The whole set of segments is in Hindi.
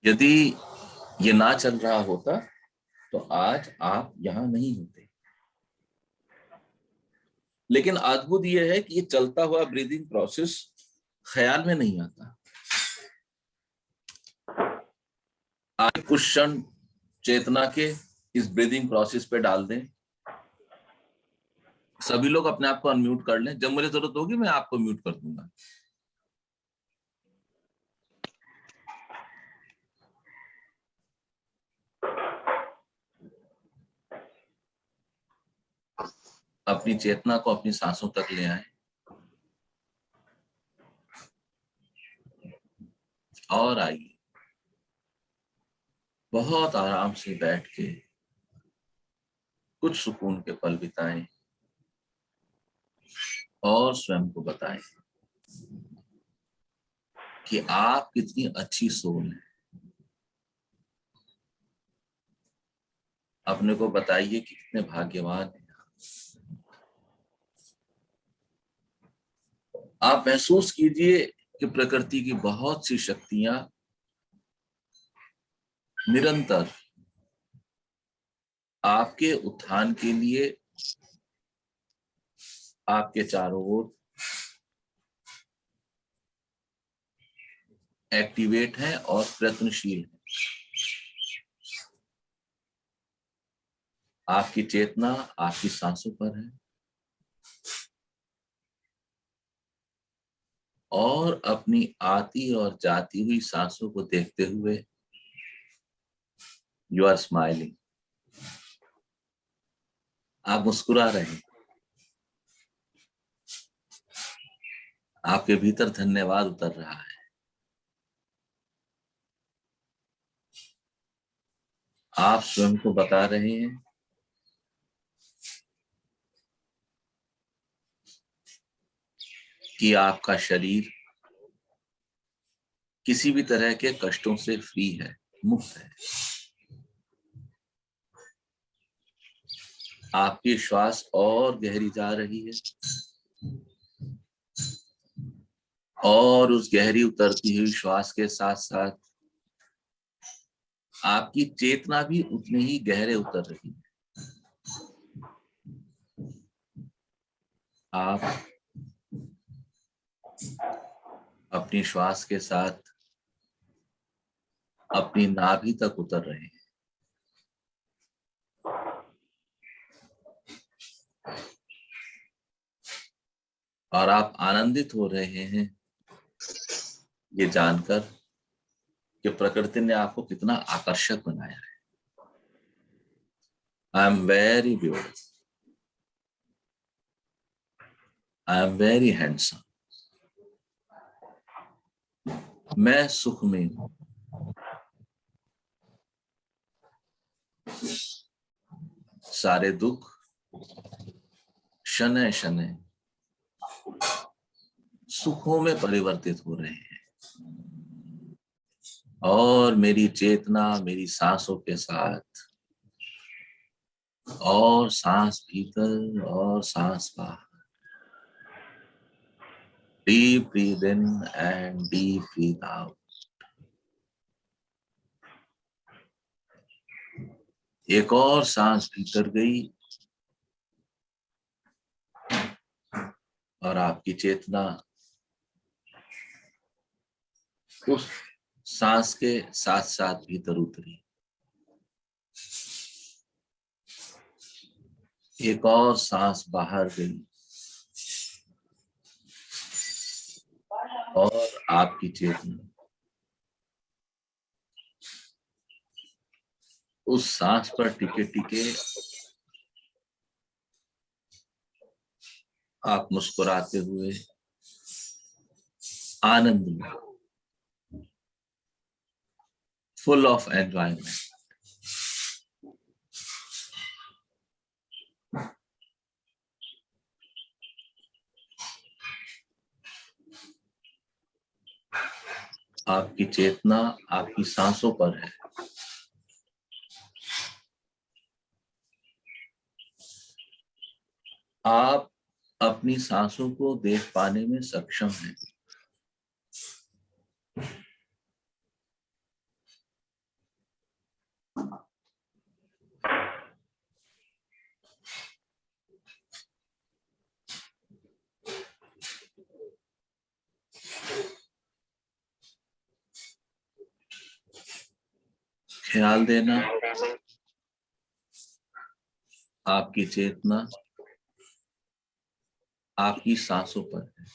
यदि ये ना चल रहा होता तो आज आप यहां नहीं होते। लेकिन अद्भुत ये है कि ये चलता हुआ ब्रीदिंग प्रोसेस ख्याल में नहीं आता। आप कुछ क्षण चेतना के इस ब्रीदिंग प्रोसेस पे डाल दें। सभी लोग अपने आप को अनम्यूट कर लें। जब मुझे जरूरत होगी मैं आपको म्यूट कर दूंगा। अपनी चेतना को अपनी सांसों तक ले आए और आइए बहुत आराम से बैठ के कुछ सुकून के पल बिताएं और स्वयं को बताएं कि आप कितनी अच्छी सोल है। अपने को बताइए कि कितने भाग्यवान हैं। आप महसूस कीजिए कि प्रकृति की बहुत सी शक्तियां निरंतर आपके उत्थान के लिए आपके चारों ओर एक्टिवेट है और प्रयत्नशील है। आपकी चेतना आपकी सांसों पर है और अपनी आती और जाती हुई सांसों को देखते हुए यू आर स्माइलिंग। आप मुस्कुरा रहे हैं। आपके भीतर धन्यवाद उतर रहा है। आप स्वयं को बता रहे हैं कि आपका शरीर किसी भी तरह के कष्टों से फ्री है, मुक्त है। आपकी श्वास और गहरी जा रही है और उस गहरी उतरती हुई श्वास के साथ साथ आपकी चेतना भी उतनी ही गहरे उतर रही है। आप अपनी श्वास के साथ अपनी नाभि तक उतर रहे हैं। और आप आनंदित हो रहे हैं ये जानकर कि प्रकृति ने आपको कितना आकर्षक बनाया है। I am very beautiful, I am very handsome. मैं सुख में हूं। सारे दुख शनय शनय सुखों में परिवर्तित हो रहे हैं और मेरी चेतना मेरी सांसों के साथ और सांस भीतर और सांस बाहर, deep breath in and deep breath out. एक और सांस भीतर गई और आपकी चेतना उस सांस के साथ साथ भीतर उतरी। एक और सांस बाहर गई और आपकी चेतना उस सांस पर टिके टिके आप मुस्कुराते हुए आनंद में, फुल ऑफ एंजॉयमेंट, आपकी चेतना आपकी सांसों पर है। आप अपनी सांसों को देख पाने में सक्षम हैं। ख्याल देना आपकी चेतना आपकी सांसों पर है।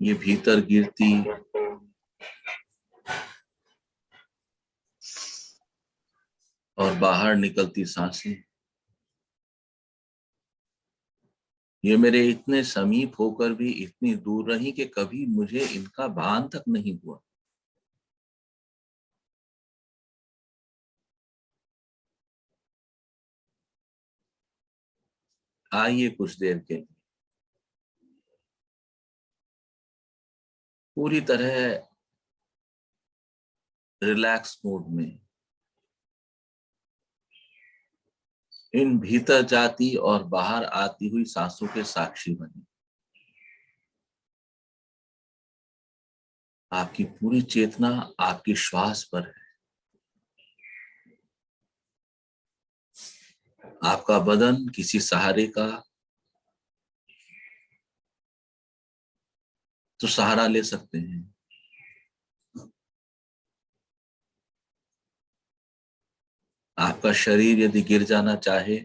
ये भीतर गिरती और बाहर निकलती सांसें, ये मेरे इतने समीप होकर भी इतनी दूर रही कि कभी मुझे इनका भान तक नहीं हुआ। आइए कुछ देर के लिए पूरी तरह रिलैक्स मोड में इन भीतर जाती और बाहर आती हुई सांसों के साक्षी बने। आपकी पूरी चेतना आपकी श्वास पर है। आपका बदन किसी सहारे का तो सहारा ले सकते हैं। आपका शरीर यदि गिर जाना चाहे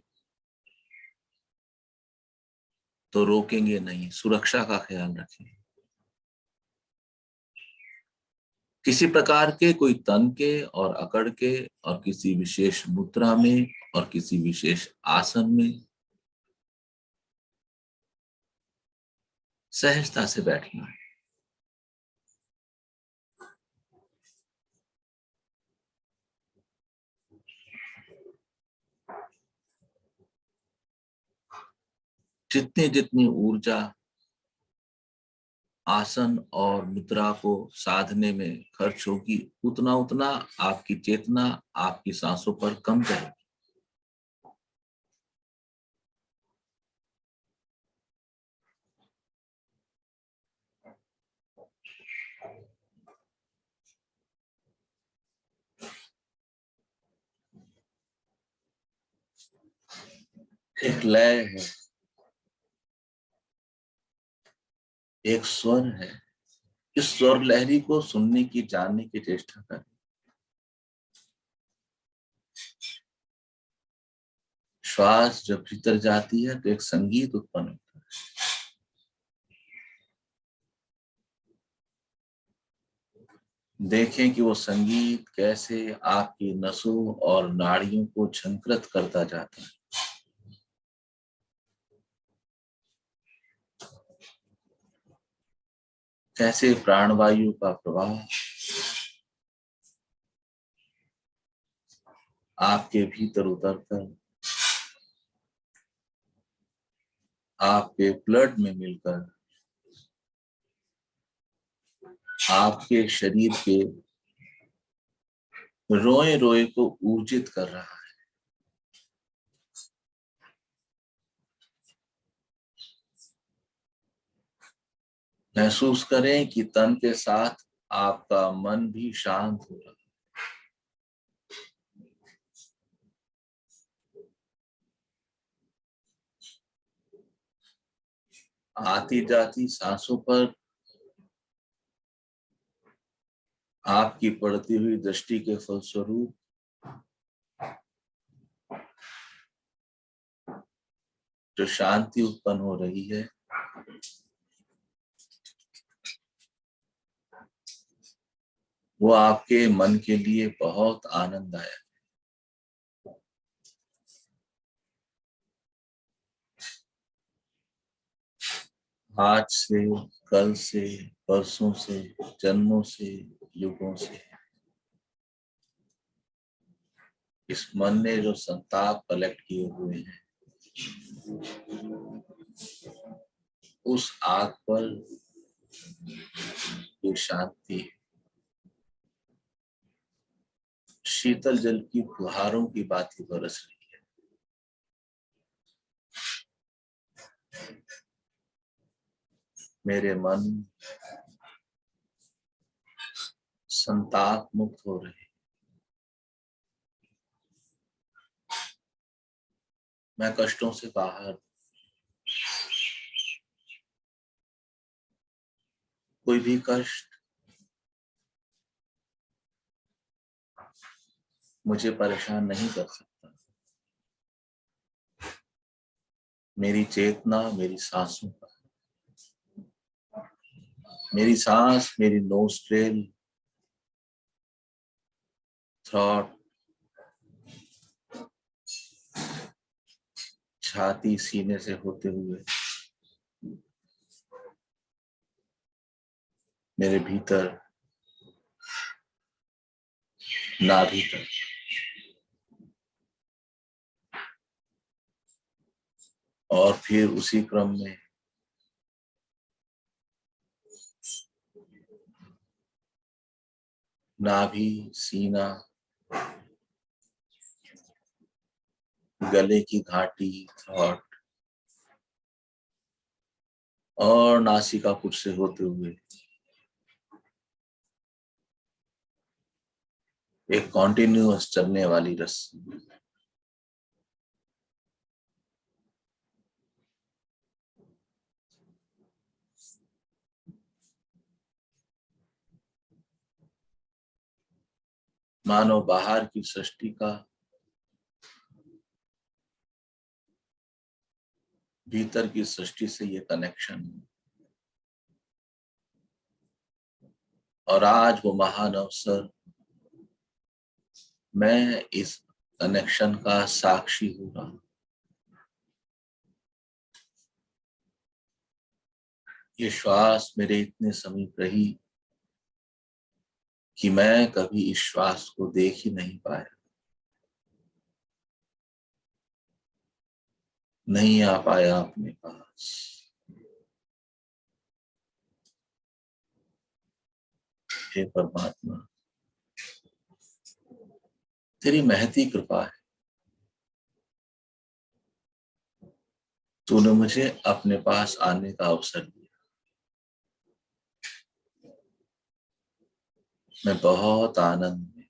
तो रोकेंगे नहीं, सुरक्षा का ख्याल रखें। किसी प्रकार के कोई तन के और अकड़ के और किसी विशेष मुद्रा में और किसी विशेष आसन में सहजता से बैठना है। जितनी जितनी ऊर्जा आसन और मुद्रा को साधने में खर्च होगी, उतना उतना आपकी चेतना आपकी सांसों पर कम रहेगी। एक लय है, एक स्वर है। इस स्वर लहरी को सुनने की, जानने की चेष्टा करें। श्वास जब भीतर जाती है तो एक संगीत उत्पन्न होता है। देखें कि वो संगीत कैसे आपकी नसों और नाड़ियों को झंकृत करता जाता है। कैसे प्राणवायु का प्रवाह आपके भीतर उतरकर आपके ब्लड में मिलकर आपके शरीर के रोए रोए को ऊर्जित कर रहा है। महसूस करें कि तन के साथ आपका मन भी शांत हो रहा है। आती जाती सांसों पर आपकी पड़ती हुई दृष्टि के फलस्वरूप जो शांति उत्पन्न हो रही है, वो आपके मन के लिए बहुत आनंददायक है। आज से, कल से, परसों से, जन्मों से, युगों से इस मन ने जो संताप कलेक्ट किए हुए हैं, उस आग पर जो शांति शीतल जल की फुहारों की बात ही बरस रही है। मेरे मन संताप मुक्त हो रहे। मैं कष्टों से बाहर, कोई भी कष्ट मुझे परेशान नहीं कर सकता। मेरी चेतना मेरी सांसों पर, मेरी सांस, मेरी नोस्ट्रेल, थ्रॉट, छाती, सीने से होते हुए मेरे भीतर नाभि तक, और फिर उसी क्रम में नाभि, सीना, गले की घाटी, थ्रॉट, और नासिका पुट से होते हुए एक कॉन्टिन्यूअस चलने वाली रस्सी। मानो बाहर की सृष्टि का भीतर की सृष्टि से ये कनेक्शन है, और आज वो महान अवसर, मैं इस कनेक्शन का साक्षी हो रहा हूं। ये श्वास मेरे इतने समीप रही कि मैं कभी इस श्वास को देख ही नहीं पाया, नहीं आ पाया अपने पास। हे परमात्मा, तेरी महती कृपा है, तूने मुझे अपने पास आने का अवसर दिया। मैं बहुत आनंद में,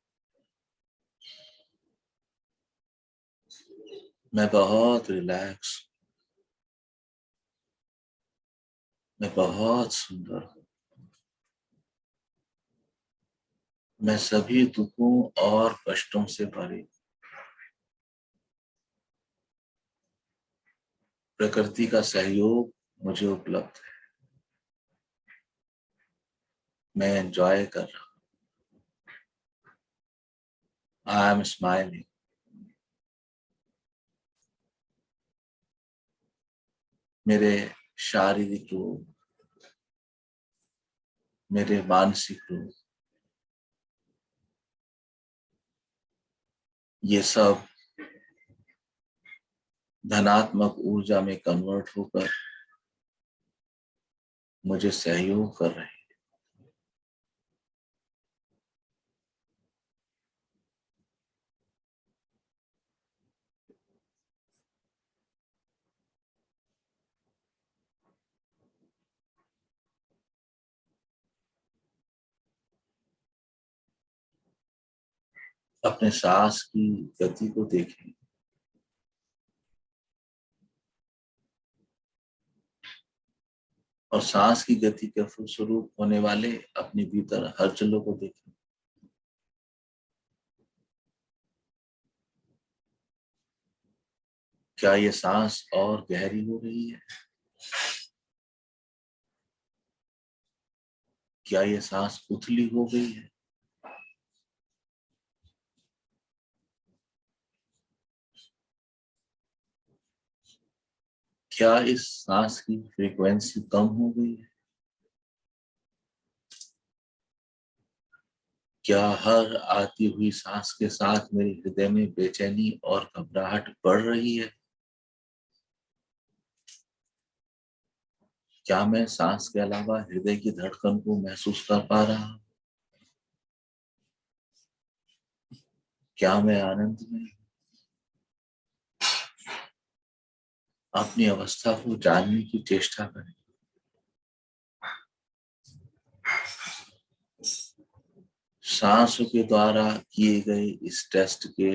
मैं बहुत रिलैक्स, मैं बहुत सुंदर हूँ। मैं सभी दुखों और कष्टों से भरे, प्रकृति का सहयोग मुझे उपलब्ध है, मैं एंजॉय कर रहा हूँ। I am smiling. मेरे शारीरिक रोग, मेरे मानसिक रोग, ये सब धनात्मक ऊर्जा में कन्वर्ट होकर मुझे सहयोग कर रहे हैं। अपने सांस की गति को देखें, और सांस की गति के फलस्वरूप होने वाले अपने भीतर हलचलों को देखें। क्या ये सांस और गहरी हो रही है? क्या ये सांस उथली हो गई है? क्या इस सांस की फ्रीक्वेंसी कम हो गई है? क्या हर आती हुई सांस के साथ मेरे हृदय में बेचैनी और घबराहट बढ़ रही है? क्या मैं सांस के अलावा हृदय की धड़कन को महसूस कर पा रहा हूं? क्या मैं आनंद में? अपनी अवस्था को जानने की चेष्टा करें। सांसों के द्वारा किए गए इस टेस्ट के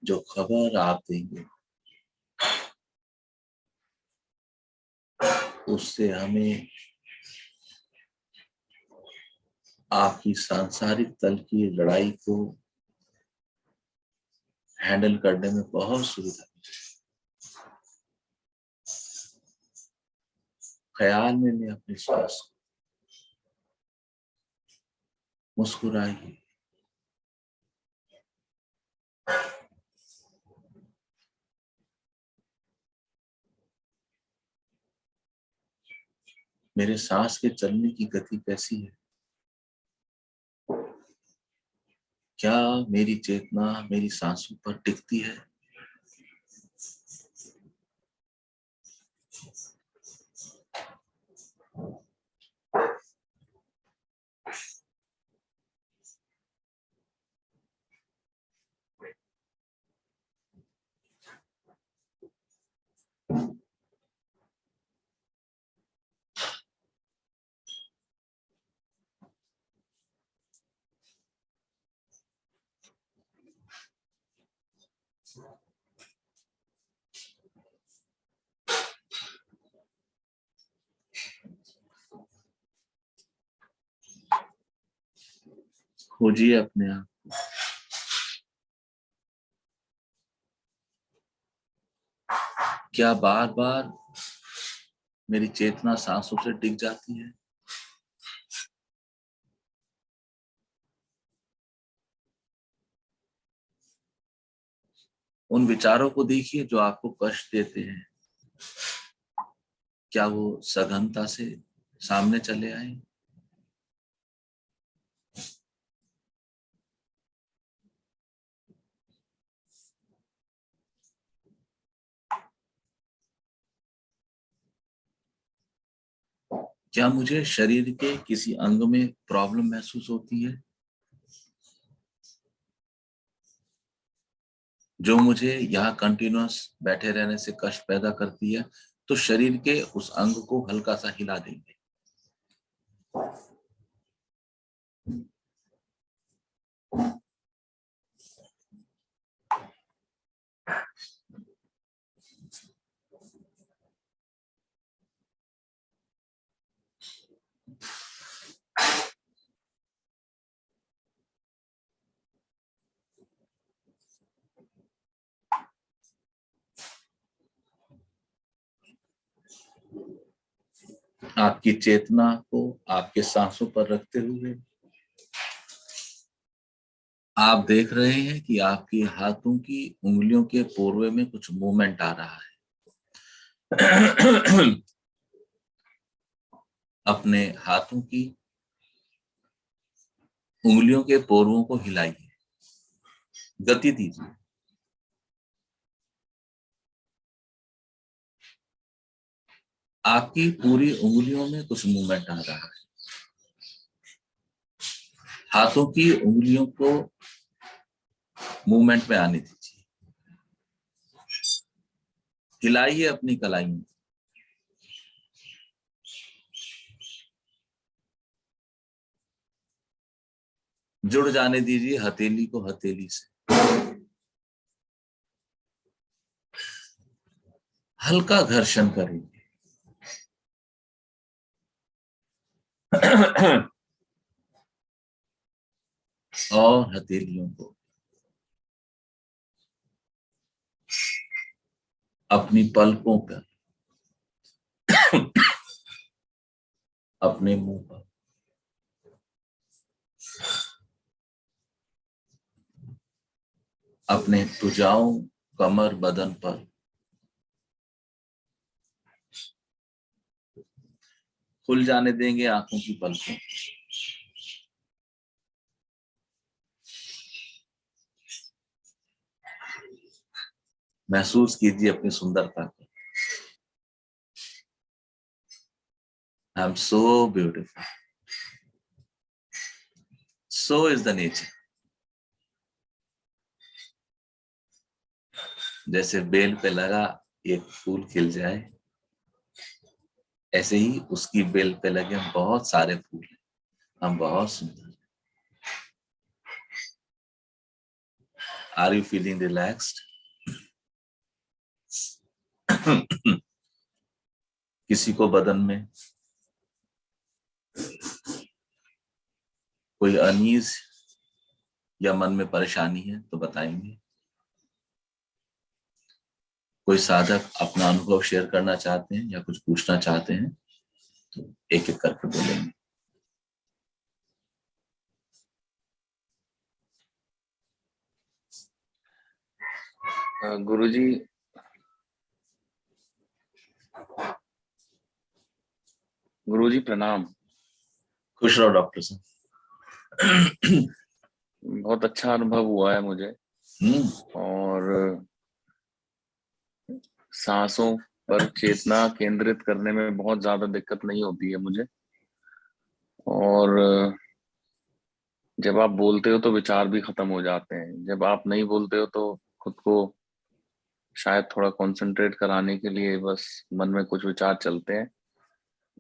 जो खबर आप देंगे उससे हमें आपकी सांसारिक तल की लड़ाई को हैंडल करने में बहुत सुविधा मिलेगी। ख्याल में ले अपने श्वास को, मुस्कुराइए। मेरे सांस के चलने की गति कैसी है? क्या मेरी चेतना मेरी सांसों पर टिकती है? खोजिए अपने आप। क्या बार बार मेरी चेतना सांसों से टिक जाती है? उन विचारों को देखिए जो आपको कष्ट देते हैं, क्या वो सघनता से सामने चले आए? क्या मुझे शरीर के किसी अंग में प्रॉब्लम महसूस होती है जो मुझे यहाँ कंटिन्यूअस बैठे रहने से कष्ट पैदा करती है? तो शरीर के उस अंग को हल्का सा हिला देंगे। आपकी चेतना को आपके सांसों पर रखते हुए आप देख रहे हैं कि आपके हाथों की उंगलियों के पोरवे में कुछ मूवमेंट आ रहा है। अपने हाथों की उंगलियों के पोरवों को हिलाइए, गति दीजिए। आपकी पूरी उंगलियों में कुछ मूवमेंट आ रहा है। हाथों की उंगलियों को मूवमेंट में आने दीजिए। हिलाइए अपनी कलाइयों। जुड़ जाने दीजिए हथेली को हथेली से। हल्का घर्षण करेंगे। और हथेलियों को अपनी पलकों पर, अपने मुंह पर, अपने भुजाओं, कमर, बदन पर खुल जाने देंगे आंखों की पलकों। महसूस कीजिए अपनी सुंदरता को। I am so beautiful, so is the nature. जैसे बेल पे लगा एक फूल खिल जाए, ऐसे ही उसकी बेल पे लगे हम बहुत सारे फूल हैं। हम बहुत सुंदर। Are you feeling relaxed? किसी को बदन में कोई अनीज या मन में परेशानी है तो बताएंगे। कोई साधक अपना अनुभव शेयर करना चाहते हैं या कुछ पूछना चाहते हैं तो एक एक करके बोलेंगे। गुरुजी प्रणाम। खुश रहो डॉक्टर साहब। बहुत अच्छा अनुभव हुआ है मुझे और सांसों पर चेतना केंद्रित करने में बहुत ज्यादा दिक्कत नहीं होती है मुझे। और जब आप बोलते हो तो विचार भी खत्म हो जाते हैं। जब आप नहीं बोलते हो तो खुद को शायद थोड़ा कंसंट्रेट कराने के लिए बस मन में कुछ विचार चलते हैं,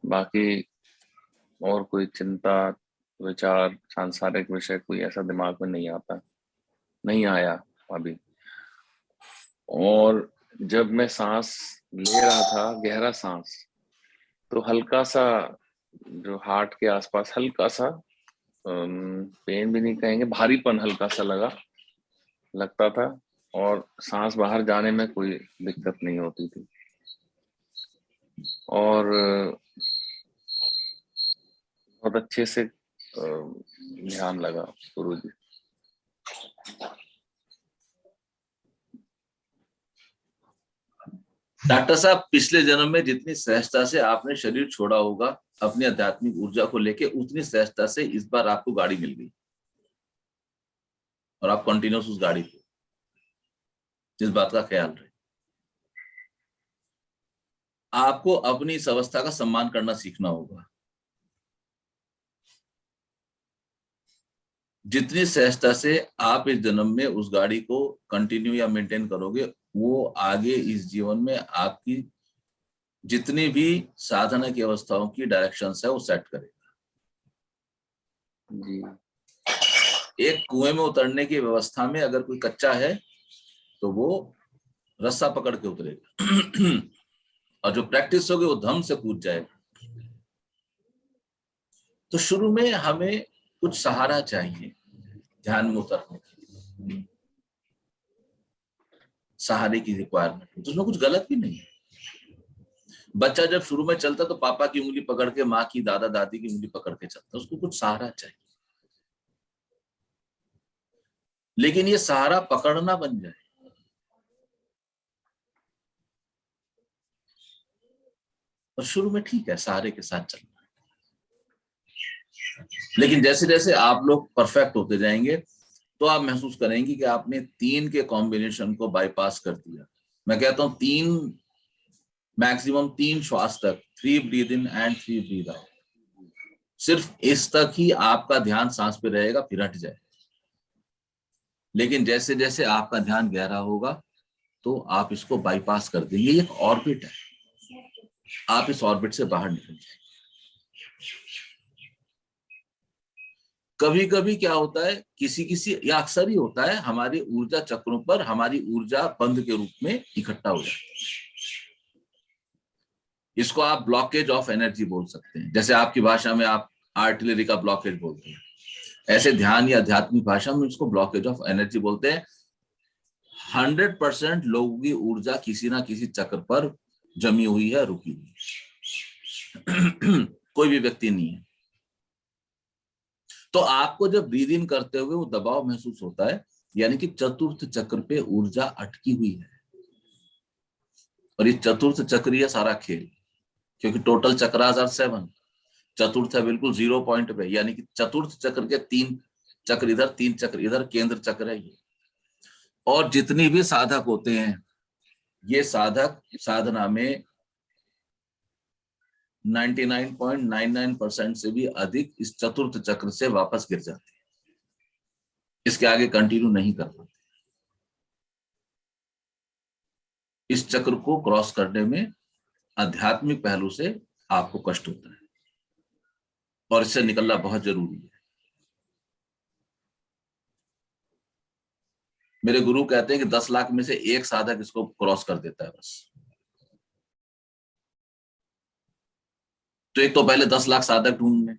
बाकी और कोई चिंता विचार सांसारिक विषय कोई ऐसा दिमाग में नहीं आता, नहीं आया अभी। और जब मैं सांस ले रहा था, गहरा सांस, तो हल्का सा जो हार्ट के आसपास हल्का सा पेन भी नहीं कहेंगे, भारीपन हल्का सा लगता था और सांस बाहर जाने में कोई दिक्कत नहीं होती थी। और बहुत अच्छे से ध्यान लगा गुरुजी। डॉक्टर साहब, पिछले जन्म में जितनी सहजता से आपने शरीर छोड़ा होगा अपनी आध्यात्मिक ऊर्जा को लेके, उतनी सहजता से इस बार आपको गाड़ी मिल गई और आप कंटिन्यूस उस गाड़ी को, जिस बात का ख्याल रहे। आपको अपनी इस अवस्था का सम्मान करना सीखना होगा। जितनी सहजता से आप इस जन्म में उस गाड़ी को कंटिन्यू या मेंटेन करोगे, वो आगे इस जीवन में आपकी जितनी भी साधना की अवस्थाओं की डायरेक्शंस है वो सेट करेगा। जी। एक कुएं में उतरने की व्यवस्था में अगर कोई कच्चा है तो वो रस्सा पकड़ के उतरेगा और जो प्रैक्टिस होगी वो धम से कूद जाएगा। तो शुरू में हमें कुछ सहारा चाहिए ध्यान में उतरने के लिए, सहारे की रिक्वायरमेंट, तो उसमें कुछ गलत भी नहीं है। बच्चा जब शुरू में चलता तो पापा की उंगली पकड़ के, माँ की, दादा दादी की उंगली पकड़ के चलता, उसको कुछ सहारा चाहिए। लेकिन ये सहारा पकड़ना बन जाए, और शुरू में ठीक है सहारे के साथ चलना, लेकिन जैसे जैसे आप लोग परफेक्ट होते जाएंगे तो आप महसूस करेंगे कि आपने 3 के कॉम्बिनेशन को बाईपास कर दिया। मैं कहता हूं 3, मैक्सिमम 3 श्वास तक, 3 breathe in and 3 breathe out, सिर्फ इस तक ही आपका ध्यान सांस पे रहेगा, फिर हट जाए। लेकिन जैसे जैसे आपका ध्यान गहरा होगा तो आप इसको बाईपास कर देंगे। ये एक ऑर्बिट है, आप इस ऑर्बिट से बाहर निकल जाएंगे। कभी कभी क्या होता है, किसी या अक्सर ही होता है, हमारी ऊर्जा चक्रों पर हमारी ऊर्जा बंद के रूप में इकट्ठा हो जाती है। इसको आप ब्लॉकेज ऑफ एनर्जी बोल सकते हैं। जैसे आपकी भाषा में आप आर्टिलरी का ब्लॉकेज बोलते हैं, ऐसे ध्यान या आध्यात्मिक भाषा में इसको ब्लॉकेज ऑफ एनर्जी बोलते हैं। 100% लोगों की ऊर्जा किसी ना किसी चक्र पर जमी हुई है, रुकी हुई है। कोई भी व्यक्ति नहीं है। तो आपको जब ब्रीद इन करते हुए वो दबाव महसूस होता है, यानी कि चतुर्थ चक्र पे ऊर्जा अटकी हुई है। और ये चतुर्थ चक्र है सारा खेल, क्योंकि टोटल चक्रास आर 7, चतुर्थ है बिल्कुल 0 पॉइंट पे, यानी कि चतुर्थ चक्र के 3 चक्र इधर, 3 चक्र इधर, केंद्र चक्र है ये। और जितनी भी साधक होते हैं, ये साधक साधना में 99.99% से भी अधिक इस चतुर्थ चक्र से वापस गिर जाते हैं, इसके आगे कंटिन्यू नहीं कर पाते। इस चक्र को क्रॉस करने में आध्यात्मिक पहलू से आपको कष्ट होता है और इससे निकलना बहुत जरूरी है। मेरे गुरु कहते हैं कि 10 लाख में से एक साधक इसको क्रॉस कर देता है बस। तो एक तो पहले 10 लाख साधक ढूंढने,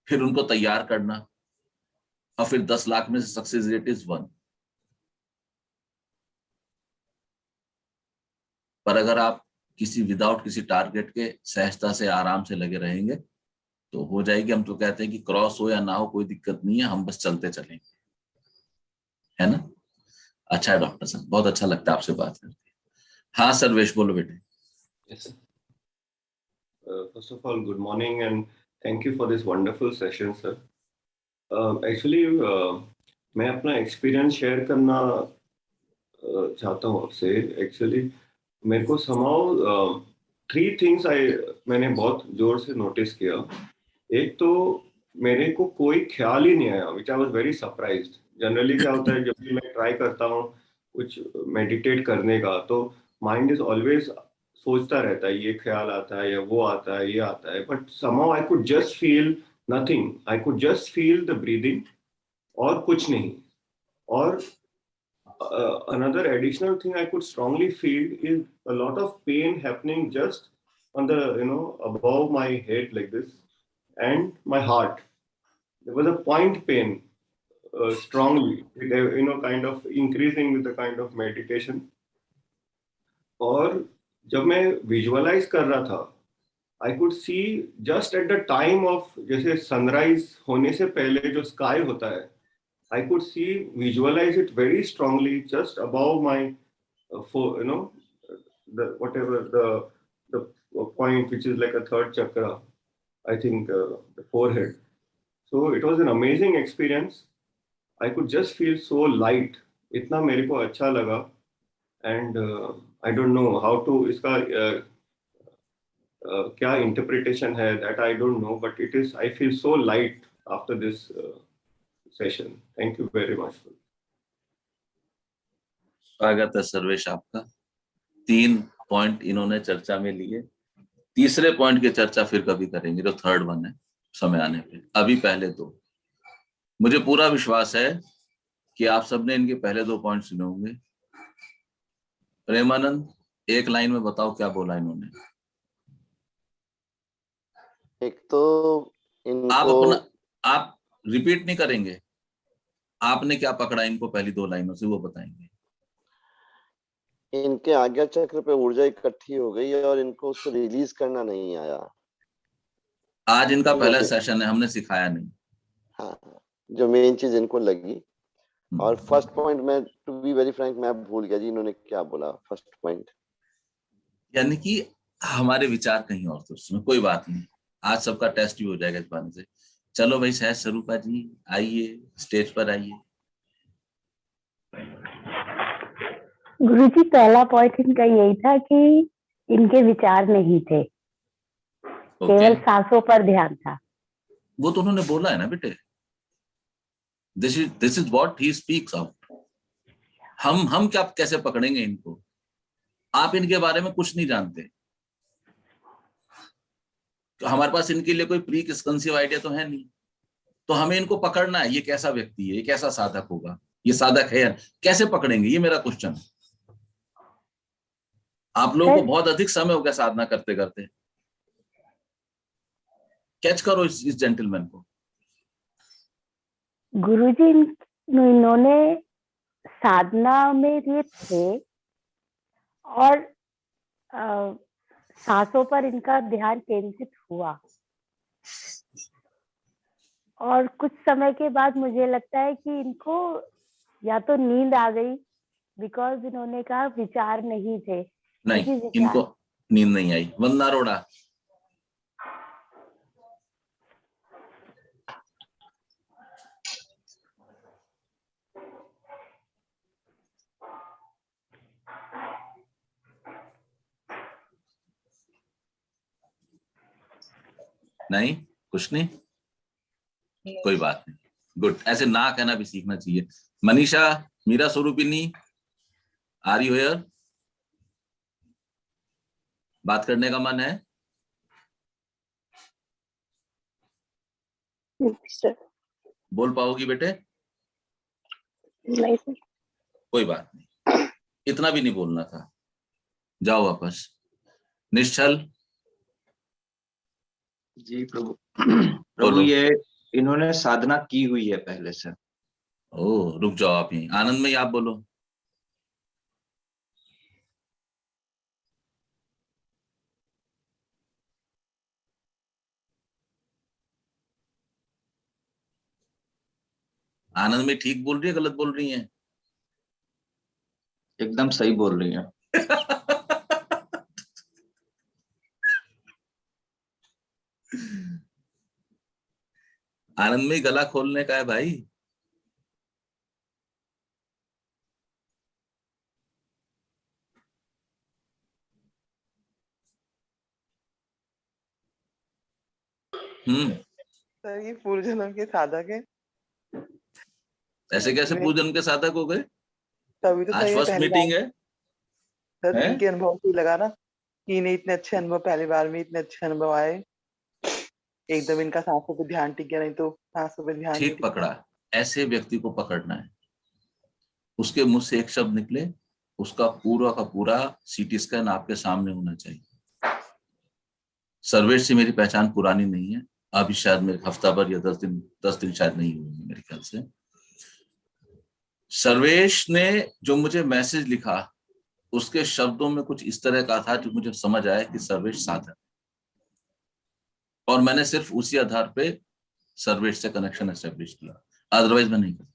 फिर उनको तैयार करना, और फिर 10 लाख में से सक्सेस रेट इज 1। पर अगर आप किसी विदाउट किसी टारगेट के सहजता से आराम से लगे रहेंगे तो हो जाएगी। हम तो कहते हैं कि क्रॉस हो या ना हो कोई दिक्कत नहीं है, हम बस चलते चलेंगे, है ना। अच्छा है डॉक्टर साहब, बहुत अच्छा लगता है आपसे बात करके। हाँ सर्वेश बोलो बेटे। Yes. First of all, good morning and thank you for this wonderful session, sir. Actually, मैं अपना एक्सपीरियंस शेयर करना चाहता हूँ आपसे। एक्चुअली मेरे को somehow 3 things मैंने बहुत जोर से नोटिस किया। एक तो मेरे को कोई ख्याल ही नहीं आया, which I was very surprised. Generally क्या होता है, जब भी मैं ट्राई करता हूँ कुछ मेडिटेट करने का, तो माइंड इज ऑलवेज सोचता रहता है, ये ख्याल आता है या वो आता है, ये आता है, but somehow I could just feel nothing. I could just feel the breathing और कुछ नहीं। और another additional thing I could strongly feel is a lot of pain happening just on the, above my head like this, and my heart. There was a point pain strongly, kind of increasing with the kind of meditation. और जब मैं विजुअलाइज कर रहा था, I could see just at the time of, जैसे सनराइज होने से पहले जो स्काई होता है, I could see visualize it very strongly just about my whatever the point which is like a third chakra, I think the forehead. So it was an amazing experience. I could just feel so light. इतना मेरे को अच्छा लगा, and I don't know how to इसका क्या interpretation है, that I don't know, but it is, I feel so light after this session. Thank you very much. स्वागत है सर्वेश आपका। 3 पॉइंट इन्होंने चर्चा में लिए, तीसरे पॉइंट की चर्चा फिर कभी करेंगे, जो थर्ड वन है, समय आने पे। अभी पहले 2, मुझे पूरा विश्वास है कि आप सबने इनके पहले 2 पॉइंट सुने होंगे। प्रेमानंद, एक लाइन में बताओ क्या बोला इन्होंने। एक तो इनको आप रिपीट नहीं करेंगे, आपने क्या पकड़ा इनको पहली 2 लाइनों से वो बताएंगे। इनके आज्ञा चक्र पे ऊर्जा इकट्ठी हो गई और इनको उसको रिलीज करना नहीं आया। आज इनका पहला सेशन है, हमने सिखाया नहीं। हाँ, जो मेन चीज इनको लगी। और फर्स्ट पॉइंट में, टू बी वेरी फ्रैंक, मैं भूल गया जी इन्होंने क्या बोला फर्स्ट पॉइंट। यानी कि हमारे विचार कहीं और थे उसमें, कोई बात नहीं, आज सबका टेस्ट भी हो जाएगा इस बारे से। चलो भाई सहज स्वरूपा जी आइए, स्टेज पर आइए। गुरुजी, पहला पॉइंट इनका यही था कि इनके विचार नहीं थे, केवल सांसों पर ध्यान था। वो तो उन्होंने बोला है ना बेटे, this is what he speaks out. हम क्या कैसे पकड़ेंगे इनको, आप इनके बारे में कुछ नहीं जानते, तो हमारे पास इनके लिए कोई प्री कंसीव आइडिया तो है नहीं, तो हमें इनको पकड़ना है। ये कैसा व्यक्ति है, ये कैसा साधक होगा, ये साधक है, कैसे पकड़ेंगे, ये मेरा क्वेश्चन है। आप लोगों को बहुत अधिक समय हो गया साधना करते करते, कैच करो इस जेंटलमैन को। गुरुजी, इन्होंने साधना में ये थे और सांसों पर इनका ध्यान केंद्रित हुआ, और कुछ समय के बाद मुझे लगता है कि इनको या तो नींद आ गई, बिकॉज इन्होंने कहा विचार नहीं थे। नहीं, इनको नींद नहीं आई। वंदना अरोड़ा। नहीं, कुछ नहीं, कोई बात नहीं, गुड। ऐसे ना कहना भी सीखना चाहिए। Manisha, Meera Swarupini, are you here? बात करने का मन है? सर बोल पाओगी बेटे? नहीं सर। कोई बात नहीं, इतना भी नहीं बोलना था, जाओ वापस। निश्चल। जी प्रभु। प्रभु बोलो। ये इन्होंने साधना की हुई है पहले से। ओ रुक जाओ आप यहीं, आनंद में आप बोलो। आनंद में ठीक बोल रही है, गलत बोल रही है? एकदम सही बोल रही है। आनंद में गला खोलने का है भाई। सर ये पूर्व जन्म के साधक है। ऐसे कैसे पूजन के साधक हो गए? तभी तो आज सही है, फर्स्ट पहली मीटिंग बार है। सर हैं? इनके अनुभव से लगा ना कि इन्हें इतने अच्छे अनुभव, पहली बार में इतने अच्छे अनुभव आए। एकदम इनका सांसों पे ध्यान टिक गया, नहीं तो सांसों पे ध्यान नहीं ठीक पकड़ा, ऐसे व्यक्ति को पकड़ना है। उसके मुंह से एक शब्द निकले, उसका पूरा का पूरा सीटी स्कैन आपके सामने होना चाहिए। सर्वेश से मेरी पहचान पुरानी नहीं है, अभी शायद मेरे हफ्ता भर या 10 दिन शायद नहीं हुए मेरे ख्याल से। सर्वेश ने जो मुझे मैसेज लिखा, उसके शब्दों में कुछ इस तरह का था जो मुझे समझ आया कि सर्वेश साधक, और मैंने सिर्फ उसी आधार पे सर्वेश से कनेक्शन एस्टेब्लिश किया, अदरवाइज मैं नहीं करता।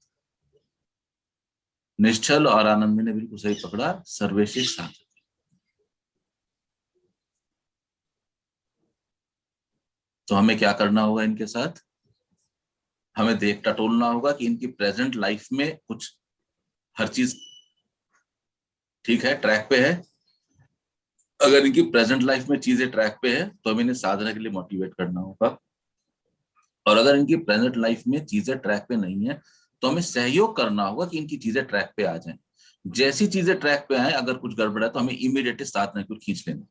निश्चल और आनंद ने बिल्कुल सही पकड़ा, सर्वेश एक साधक। तो हमें क्या करना होगा इनके साथ? हमें देख टटोलना होगा कि इनकी प्रेजेंट लाइफ में कुछ हर चीज ठीक है, ट्रैक पे है। अगर इनकी प्रेजेंट लाइफ में चीजें ट्रैक पे है तो हमें इन्हें साधना के लिए मोटिवेट करना होगा, और अगर इनकी प्रेजेंट लाइफ में चीजें ट्रैक पे नहीं है तो हमें सहयोग करना होगा कि इनकी चीजें ट्रैक पे आ जाएं। जैसी चीजें ट्रैक पे आए, अगर कुछ गड़बड़ है तो हमें इमीडिएटली साधना को खींच लेना,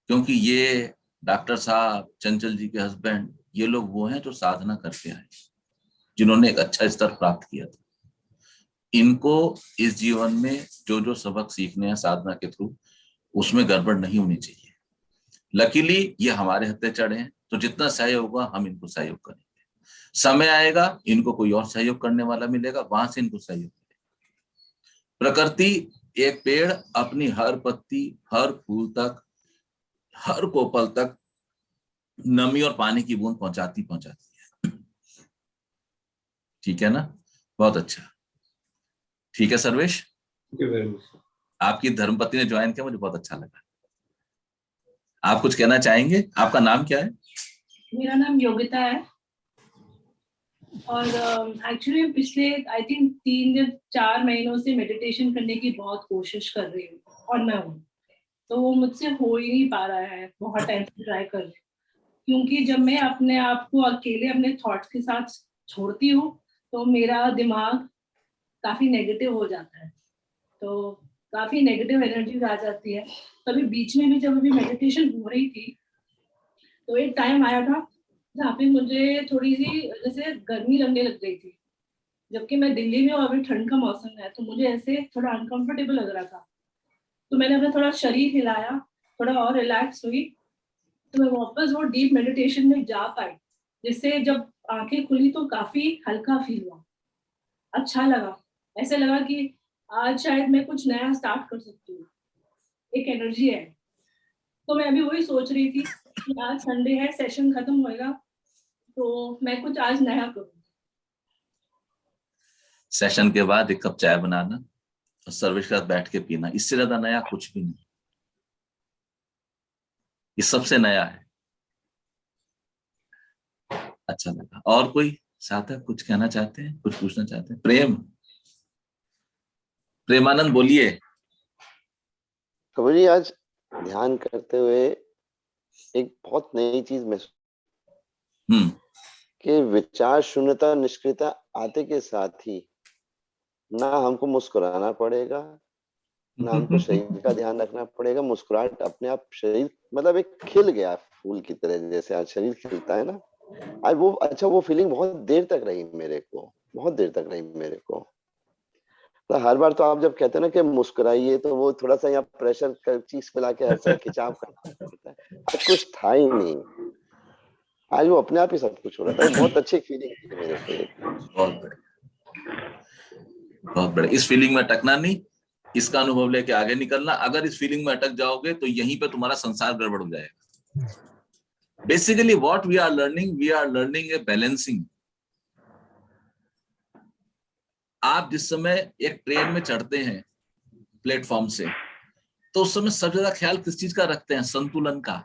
क्योंकि ये डॉक्टर साहब, चंचल जी के हस्बैंड, ये लोग वो हैं जो साधना करके आए, जिन्होंने एक अच्छा स्तर प्राप्त किया था। इनको इस जीवन में जो जो सबक सीखने हैं साधना के थ्रू, उसमें गड़बड़ नहीं होनी चाहिए। लकीली ये हमारे हत्थे चढ़े हैं, तो जितना सहयोग होगा हम इनको सहयोग करेंगे। समय आएगा इनको कोई और सहयोग करने वाला मिलेगा, वहां से इनको सहयोग मिलेगा। प्रकृति, एक पेड़ अपनी हर पत्ती, हर फूल तक, हर कोपल तक नमी और पानी की बूंद पहुंचाती है। ठीक है ना? बहुत अच्छा। ठीक है सर्वेश, आपकी धर्मपत्नी ने ज्वाइन किया, मुझे बहुत अच्छा लगा। आप कुछ कहना चाहेंगे? आपका नाम क्या है? मेरा नाम योगिता है, और एक्चुअली पिछले आई थिंक 3 या 4 महीनों से मेडिटेशन करने की बहुत कोशिश कर रही हूँ, और मैं हूँ, तो वो मुझसे हो ही नहीं पा रहा है। बहुत टाइम से ट्राई कर रही हूँ, क्योंकि जब मैं अपने आप को अकेले अपने थॉट्स के साथ छोड़ती हूँ तो मेरा दिमाग काफी नेगेटिव हो जाता है, तो काफी नेगेटिव एनर्जी आ जाती है। तभी बीच में भी जब अभी मेडिटेशन हो रही थी तो एक टाइम आया था जहाँ पे मुझे थोड़ी सी जैसे गर्मी लगने लग गई थी, जबकि मैं दिल्ली में हूँ, अभी ठंड का मौसम है, तो मुझे ऐसे थोड़ा अनकंफर्टेबल लग रहा था। तो मैंने अपना थोड़ा शरीर हिलाया, थोड़ा और रिलैक्स हुई, तो मैं वापस वो डीप मेडिटेशन में जा पाई, जिससे जब आंखें खुली तो काफी हल्का फील हुआ, अच्छा लगा। ऐसे लगा कि आज शायद मैं कुछ नया स्टार्ट कर सकती हूँ, एक एनर्जी है। तो मैं अभी वही सोच रही थी कि आज संडे है, सेशन खत्म होएगा, तो मैं कुछ आज नया करूँ। सेशन के बाद एक कप चाय बनाना और सर्विस के साथ बैठ के पीना, इससे ज्यादा नया कुछ भी नहीं। ये सबसे नया है। अच्छा लगा। और कोई साथक कुछ कहना चाहते हैं, कुछ पूछना चाहते हैं? प्रेमानंद बोलिए। कबीर जी, आज ध्यान करते हुए एक बहुत नई चीज महसूस कि विचार शून्यता, निष्क्रियता आते के साथ ही ना हमको मुस्कुराना पड़ेगा, ना हमको शरीर का ध्यान रखना पड़ेगा। मुस्कुराहट अपने आप, शरीर मतलब एक खिल गया फूल की तरह, जैसे आज शरीर खिलता है ना, आज वो अच्छा, वो फीलिंग बहुत देर तक रही मेरे को, बहुत देर तक रही मेरे को। तो हर बार तो आप जब कहते हैं ना कि मुस्कुराइए, तो वो थोड़ा सा यहाँ प्रेशर का चीज मिला के ऐसा खिंचाव करना पड़ता है। आज कुछ था ही नहीं, आज वो अपने आप ही सब कुछ हो रहा था। बहुत अच्छी फीलिंग थी मेरे को ये। बहुत बढ़िया, बहुत बढ़िया। इस फीलिंग में अटकना नहीं, इसका अनुभव लेके आगे निकलना। अगर इस फीलिंग में अटक जाओगे तो यहीं पे तुम्हारा संसार गड़बड़ हो जाएगा। Basically what we are learning a balancing. आप जिस समय एक ट्रेन में चढ़ते हैं प्लेटफॉर्म से, तो उस समय सबसे ज्यादा ख्याल किस चीज का रखते हैं? संतुलन का।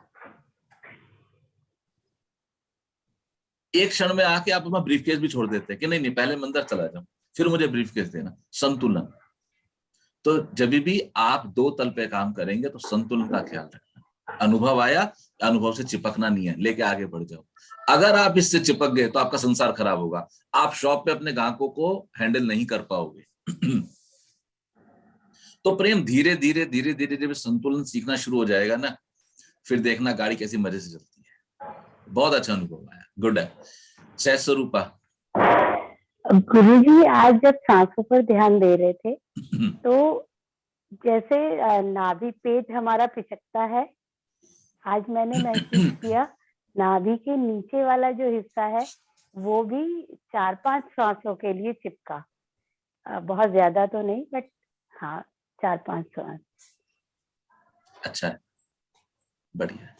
एक क्षण में आके आप अपना ब्रीफकेस भी छोड़ देते हैं कि नहीं पहले मैं अंदर चला जाऊं, फिर मुझे ब्रीफकेस देना। संतुलन। तो जब भी आप दो तल पे काम करेंगे तो संतुलन का ख्याल रखना। अनुभव आया, अनुभव से चिपकना नहीं है, लेके आगे बढ़ जाओ। अगर आप इससे चिपक गए तो आपका संसार खराब होगा। आप शॉप पे अपने ग्राहकों को हैंडल नहीं कर पाओगे। तो प्रेम धीरे धीरे धीरे धीरे जब संतुलन सीखना शुरू हो जाएगा ना, फिर देखना गाड़ी कैसी मजे से चलती है। बहुत अच्छा अनुभव आया, गुड है। सहज स्वरूपा। गुरुजी, आज जब सांसों पर ध्यान दे रहे थे तो जैसे नाभि पेट हमारा पिचकता है, आज मैंने महसूस किया नाभि के नीचे वाला जो हिस्सा है वो भी 4-5 सांसों के लिए चिपका। बहुत ज्यादा तो नहीं, बट हाँ 4-5 सांस। अच्छा है, बढ़िया।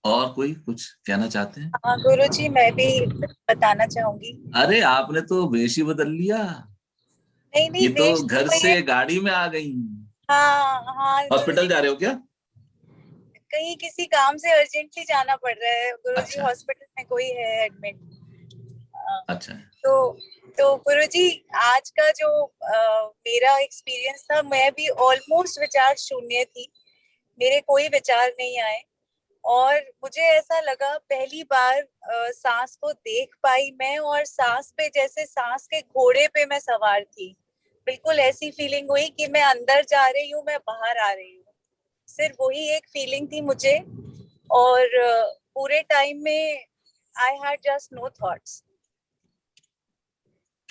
और कोई कुछ कहना चाहते हैं? हाँ गुरुजी, मैं भी बताना चाहूंगी। अरे आपने तो वेश ही बदल लिया। नहीं ये तो घर से गाड़ी में आ गई। हाँ हाँ। हॉस्पिटल जा रहे हो क्या? कहीं किसी काम से अर्जेंटली जाना पड़ रहा है गुरुजी। अच्छा। हॉस्पिटल में कोई है एडमिट। अच्छा। तो गुरुजी, आज का जो मेरा एक्सपीरियंस था, मैं भी ऑलमोस्ट विचार शून्य थी। मेरे कोई विचार नहीं आए और मुझे ऐसा लगा पहली बार सांस को देख पाई मैं, और सांस पे जैसे सांस के घोड़े पे मैं सवार थी। बिल्कुल ऐसी फीलिंग हुई कि मैं अंदर जा रही हूँ, मैं बाहर आ रही हूँ। सिर्फ वही एक फीलिंग थी मुझे, और पूरे टाइम में I had just no thoughts.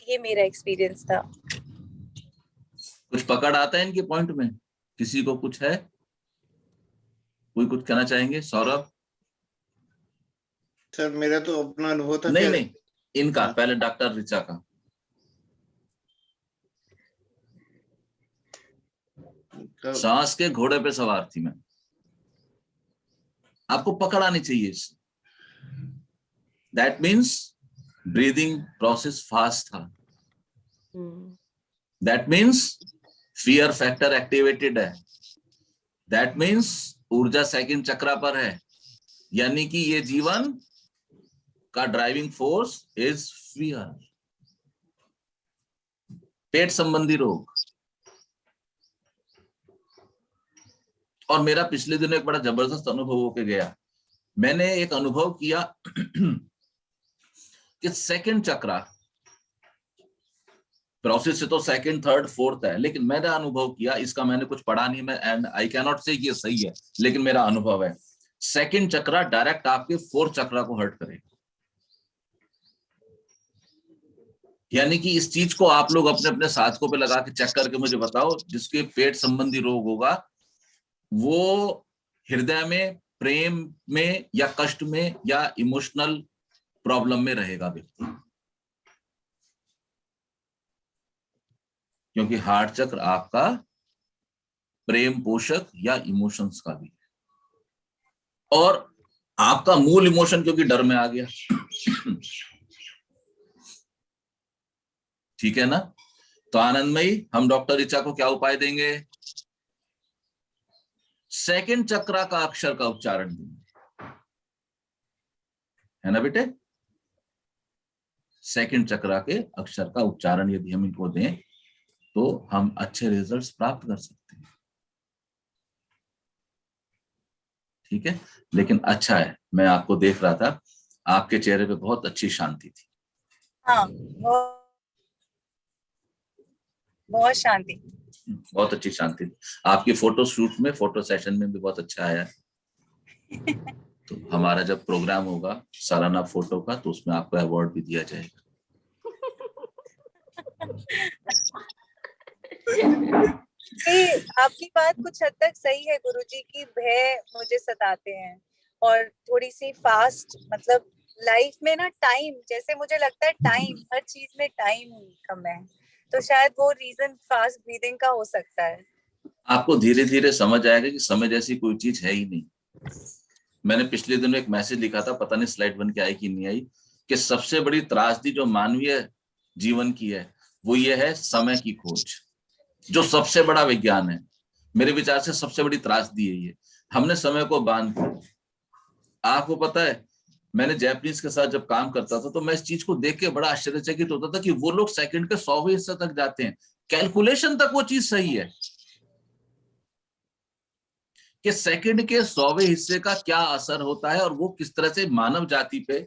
ये मेरा एक्सपीरियंस था। कुछ पकड़ आता है इनके पॉइंट में? किसी को कुछ है? कोई कुछ कहना चाहेंगे? सौरभ। सर मेरा तो अपना अनुभव था। नहीं इनका, पहले डॉक्टर ऋचा का। सांस के घोड़े पे सवार थी मैं। आपको पकड़ आनी चाहिए इससे। That means breathing process fast था। That means fear factor activated है। दैट मीन्स ऊर्जा सेकंड चक्रा पर है। यानी कि ये जीवन का ड्राइविंग फोर्स इज फियर। पेट संबंधी रोग। और मेरा पिछले दिनों एक बड़ा जबरदस्त अनुभव होके गया। मैंने एक अनुभव किया कि सेकंड चक्रा प्रोसेस से तो सेकंड, थर्ड, फोर्थ है, लेकिन मैंने अनुभव किया, इसका मैंने कुछ पढ़ा नहीं, मैं एंड आई कैन नॉट से ये सही है, लेकिन मेरा अनुभव है सेकंड चक्रा डायरेक्ट आपके फोर्थ चक्रा को हर्ट करेगा। यानी कि इस चीज को आप लोग अपने अपने साधकों पे लगा के चेक करके मुझे बताओ, जिसके पेट संबंधी रोग होगा वो हृदय में, प्रेम में, या कष्ट में, या इमोशनल प्रॉब्लम में रहेगा व्यक्ति। क्योंकि हार्ट चक्र आपका प्रेम पोषक या इमोशंस का भी है, और आपका मूल इमोशन क्योंकि डर में आ गया। ठीक है ना? तो आनंदमयी, हम डॉक्टर ऋचा को क्या उपाय देंगे? सेकंड चक्रा का अक्षर का उच्चारण देंगे, है ना बेटे? सेकंड चक्रा के अक्षर का उच्चारण यदि हम इनको दें तो हम अच्छे रिजल्ट्स प्राप्त कर सकते हैं। ठीक है, लेकिन अच्छा है, मैं आपको देख रहा था, आपके चेहरे पे बहुत अच्छी शांति थी। हाँ, बहुत शांति, बहुत अच्छी शांति थी। आपकी फोटो शूट में, फोटो सेशन में भी बहुत अच्छा आया। तो हमारा जब प्रोग्राम होगा सालाना फोटो का, तो उसमें आपको अवार्ड भी दिया जाएगा। आपकी बात कुछ हद तक सही है गुरुजी की भय मुझे सताते हैं, और थोड़ी सी फास्ट, मतलब लाइफ में ना टाइम, जैसे मुझे लगता है टाइम, हर चीज में टाइम कम है, तो शायद वो रीजन फास्ट ब्रीदिंग का हो सकता है। आपको धीरे धीरे समझ आएगा कि समय जैसी कोई चीज है ही नहीं। मैंने पिछले दिनों एक मैसेज लिखा था, पता नहीं स्लाइड बन के आई कि नहीं आई, कि सबसे बड़ी त्रासदी जो मानवीय जीवन की है वो ये है समय की खोज, जो सबसे बड़ा विज्ञान है। मेरे विचार से सबसे बड़ी त्रासदी है ये, हमने समय को बांध दिया। आपको पता है, मैंने जैपनीज के साथ जब काम करता था तो मैं इस चीज को देख के बड़ा आश्चर्यचकित होता था कि वो लोग सेकंड के 100वें हिस्से तक जाते हैं, कैलकुलेशन तक वो चीज सही है कि सेकंड के 100वें हिस्से का क्या असर होता है और वो किस तरह से मानव जाति पे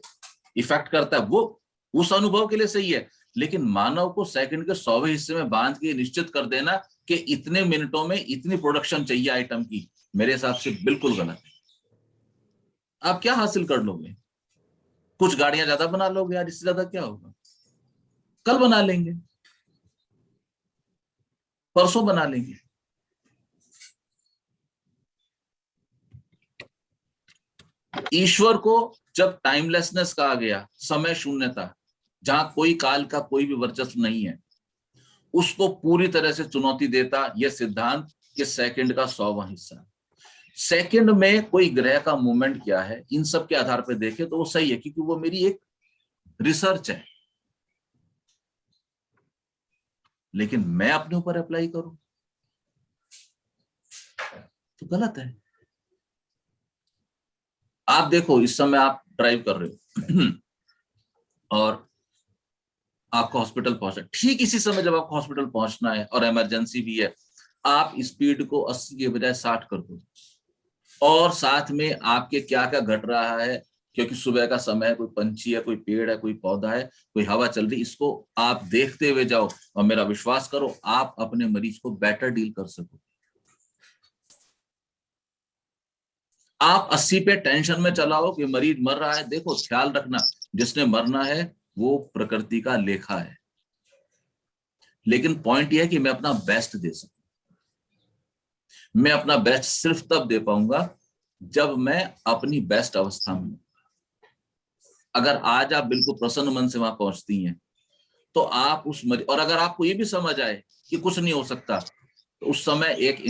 इफेक्ट करता है, वो उस अनुभव के लिए सही है। लेकिन मानव को सेकंड के 100वें हिस्से में बांध के निश्चित कर देना कि इतने मिनटों में इतनी प्रोडक्शन चाहिए आइटम की, मेरे हिसाब से बिल्कुल गलत है। आप क्या हासिल कर लोगे? कुछ गाड़ियां ज्यादा बना लोगे यार, इससे ज्यादा क्या होगा? कल बना लेंगे, परसों बना लेंगे। ईश्वर को जब टाइमलेसनेस कहा गया, समय शून्यता, जहां कोई काल का कोई भी वर्चस्व नहीं है, उसको पूरी तरह से चुनौती देता यह सिद्धांत कि सेकंड का 100वां हिस्सा। सेकंड में कोई ग्रह का मूवमेंट क्या है, इन सब के आधार पर देखे तो वो सही है, क्योंकि वो मेरी एक रिसर्च है। लेकिन मैं अपने ऊपर अप्लाई करूं तो गलत है। आप देखो, इस समय आप ड्राइव कर रहे हो और आपको हॉस्पिटल पहुंचना, ठीक इसी समय जब आपको हॉस्पिटल पहुंचना है और इमरजेंसी भी है, आप स्पीड को 80 के बजाय 60 कर दो, और साथ में आपके क्या क्या घट रहा है, क्योंकि सुबह का समय है, कोई पंछी है, कोई पेड़ है, कोई पौधा है, कोई हवा चल रही, इसको आप देखते हुए जाओ, और मेरा विश्वास करो आप अपने मरीज को बेटर डील कर सको। आप 80 पे टेंशन में चलाओ कि मरीज मर रहा है, देखो ख्याल रखना जिसने मरना है वो प्रकृति का लेखा है, लेकिन पॉइंट यह है कि मैं अपना बेस्ट दे सकूं। मैं अपना बेस्ट सिर्फ तब दे पाऊंगा जब मैं अपनी बेस्ट अवस्था में हूं। अगर आज आप बिल्कुल प्रसन्न मन से वहां पहुंचती हैं तो आप उस मरीज, और अगर आपको ये भी समझ आए कि कुछ नहीं हो सकता, तो उस समय एक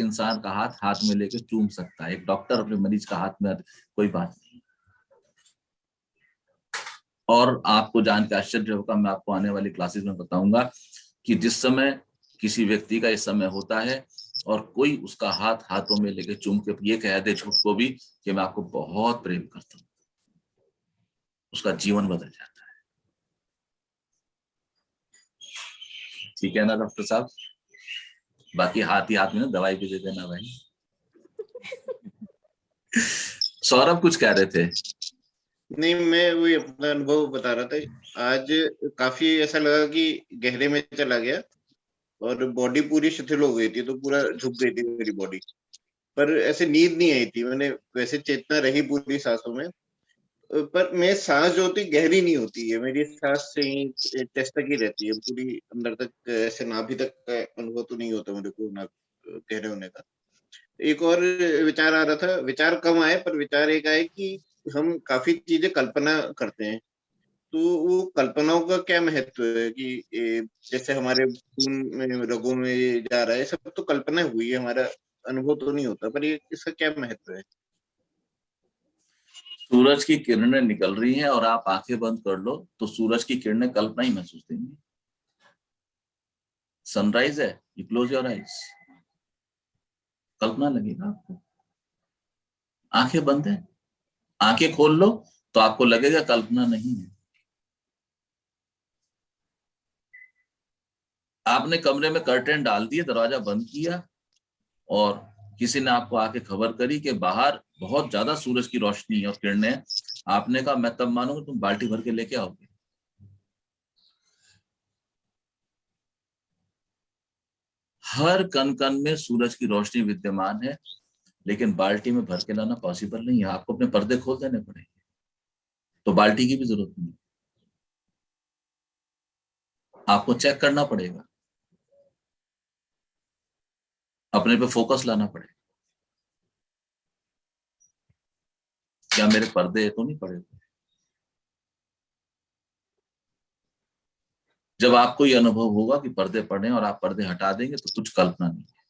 इंसान का हाथ में लेके चूम सकता है, एक डॉक्टर अपने मरीज का हाथ में, कोई बात नहीं। और आपको जान के आश्चर्य होगा, मैं आपको आने वाली क्लासेस में बताऊंगा कि जिस समय किसी व्यक्ति का इस समय होता है और कोई उसका हाथों में लेके चूम के ये कह दे झूठ को भी कि मैं आपको बहुत प्रेम करता हूं, उसका जीवन बदल जाता है। ठीक है ना डॉक्टर साहब? बाकी हाथ ही हाथ में ना दवाई भी दे देना भाई। सौरभ कुछ कह रहे थे? नहीं, मैं वही अपना अनुभव बता रहा था। आज काफी ऐसा लगा कि गहरे में चला गया और बॉडी पूरी शिथिल हो गई थी, तो पूरा झुक गई थी मेरी बॉडी, पर ऐसे नींद नहीं आई थी। मैंने वैसे चेतना रही पूरी सांसों में, पर मैं सांस जो होती गहरी नहीं होती है, मेरी सांस से ही टेस्ट तक ही रहती है, पूरी अंदर तक, ऐसे नाभि तक का अनुभव तो नहीं होता मेरे को ना गहरे होने का। एक और विचार आ रहा था, विचार कम आए पर विचार एक आए कि हम काफी चीजें कल्पना करते हैं, तो वो कल्पनाओं का क्या महत्व है कि जैसे हमारे खून में, रगों में ये जा रहा है, सब तो कल्पना हुई है, हमारा अनुभव तो नहीं होता, पर ये इसका क्या महत्व है? सूरज की किरणें निकल रही हैं और आप आंखें बंद कर लो तो सूरज की किरणें कल्पना ही महसूस देंगी। सनराइज है, यू क्लोज योर आईज, कल्पना लगेगा आपको। आंखें बंद है, आंखें खोल लो तो आपको लगेगा कल्पना नहीं है। आपने कमरे में कर्टेन डाल दिए, दरवाजा बंद किया, और किसी ने आपको आके खबर करी कि बाहर बहुत ज्यादा सूरज की रोशनी और किरणें, आपने कहा मैं तब मानूंगा तुम बाल्टी भर के लेके आओगे। हर कण कण में सूरज की रोशनी विद्यमान है, लेकिन बाल्टी में भर के लाना पॉसिबल नहीं है, आपको अपने पर्दे खोल देने पड़ेंगे, तो बाल्टी की भी जरूरत नहीं, आपको चेक करना पड़ेगा, अपने पे फोकस लाना पड़ेगा, क्या मेरे पर्दे तो नहीं पड़े। जब आपको ये अनुभव होगा कि पर्दे पड़े और आप पर्दे हटा देंगे तो कुछ कल्पना नहीं है।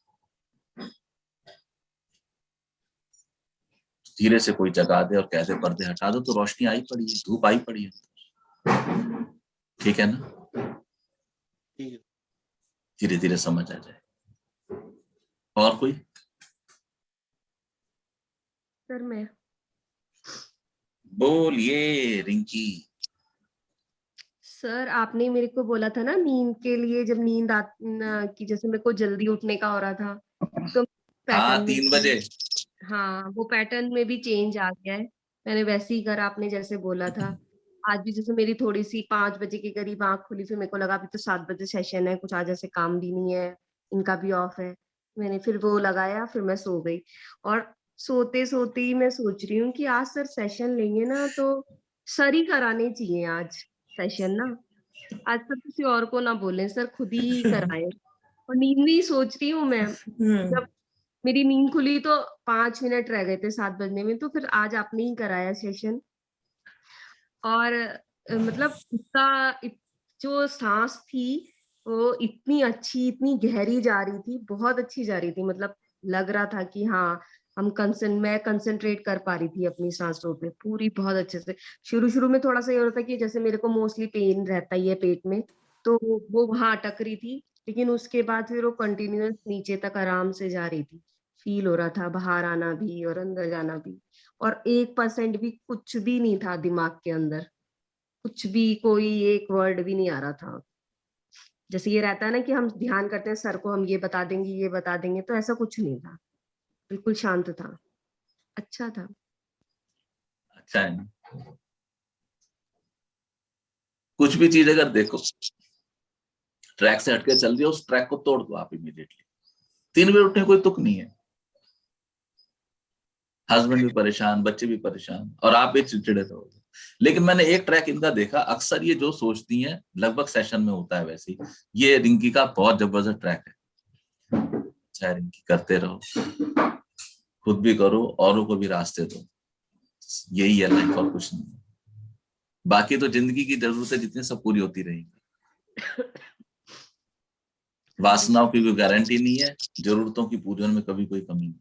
धीरे से कोई जगा दे और कह दे पर्दे हटा दो, तो रोशनी आई पड़ी है, धूप आई पड़ी है, ठीक है ना, धीरे धीरे समझ आ जाए। और कोई? सर मैं बोलिए रिंकी। सर आपने मेरे को बोला था ना नींद के लिए, जब नींद की जैसे मेरे को जल्दी उठने का हो रहा था तो हाँ 3 बजे। हाँ वो पैटर्न में भी चेंज आ गया है, मैंने वैसे ही करा आपने जैसे बोला था। आज भी जैसे मेरी थोड़ी सी 5 बजे के करीब आंख खुली, फिर मेरे को लगा अभी तो 7 बजे सेशन है, कुछ आज ऐसे काम भी नहीं है, इनका भी ऑफ है, मैंने फिर वो लगाया, फिर मैं सो गई। और सोते सोते ही मैं सोच रही हूँ कि आज सर सेशन लेंगे ना तो सर ही कराने चाहिए आज सेशन ना, आज सर किसी और को ना बोलें, सर खुद ही कराएं। और नींद नहीं सोच रही हूँ मैं, जब मेरी नींद खुली तो 5 मिनट रह गए थे 7 बजने में, तो फिर आज आपने ही कराया सेशन। और मतलब उसका जो सांस थी वो इतनी अच्छी, इतनी गहरी जा रही थी, बहुत अच्छी जा रही थी, मतलब लग रहा था कि हाँ मैं कंसंट्रेट कर पा रही थी अपनी सांसों पे पूरी बहुत अच्छे से। शुरू शुरू में थोड़ा सा ये होता कि जैसे मेरे को मोस्टली पेन रहता ही है पेट में, तो वो वहां अटक रही थी, लेकिन उसके बाद फिर वो कंटिन्यूअस नीचे तक आराम से जा रही थी, फील हो रहा था बाहर आना भी और अंदर जाना भी। और 1% भी कुछ भी नहीं था दिमाग के अंदर, कुछ भी कोई एक वर्ड भी नहीं आ रहा था। जैसे ये रहता है ना कि हम ध्यान करते हैं सर को हम ये बता देंगे ये बता देंगे, तो ऐसा कुछ नहीं था, बिल्कुल शांत था, अच्छा था। अच्छा है ना, कुछ भी चीज अगर देखो ट्रैक से हटके चल रही है, उस ट्रैक को तोड़ दो आप इमीडिएटली। 3 बजे उठने कोई तुक नहीं है, हस्बैंड भी परेशान, बच्चे भी परेशान, और आप भी चिड़चिड़े रहोगे। लेकिन मैंने एक ट्रैक इनका देखा, अक्सर ये जो सोचती हैं लगभग सेशन में होता है वैसे ही, ये रिंकी का बहुत जबरदस्त ट्रैक है। अच्छा रिंकी, करते रहो, खुद भी करो, औरों को भी रास्ते दो, यही है लाइफ और कुछ नहीं। बाकी तो जिंदगी की जरूरतें जितनी सब पूरी होती रहेंगी, वासनाओं की कोई गारंटी नहीं है, जरूरतों की पूजन में कभी कोई कमी नहीं।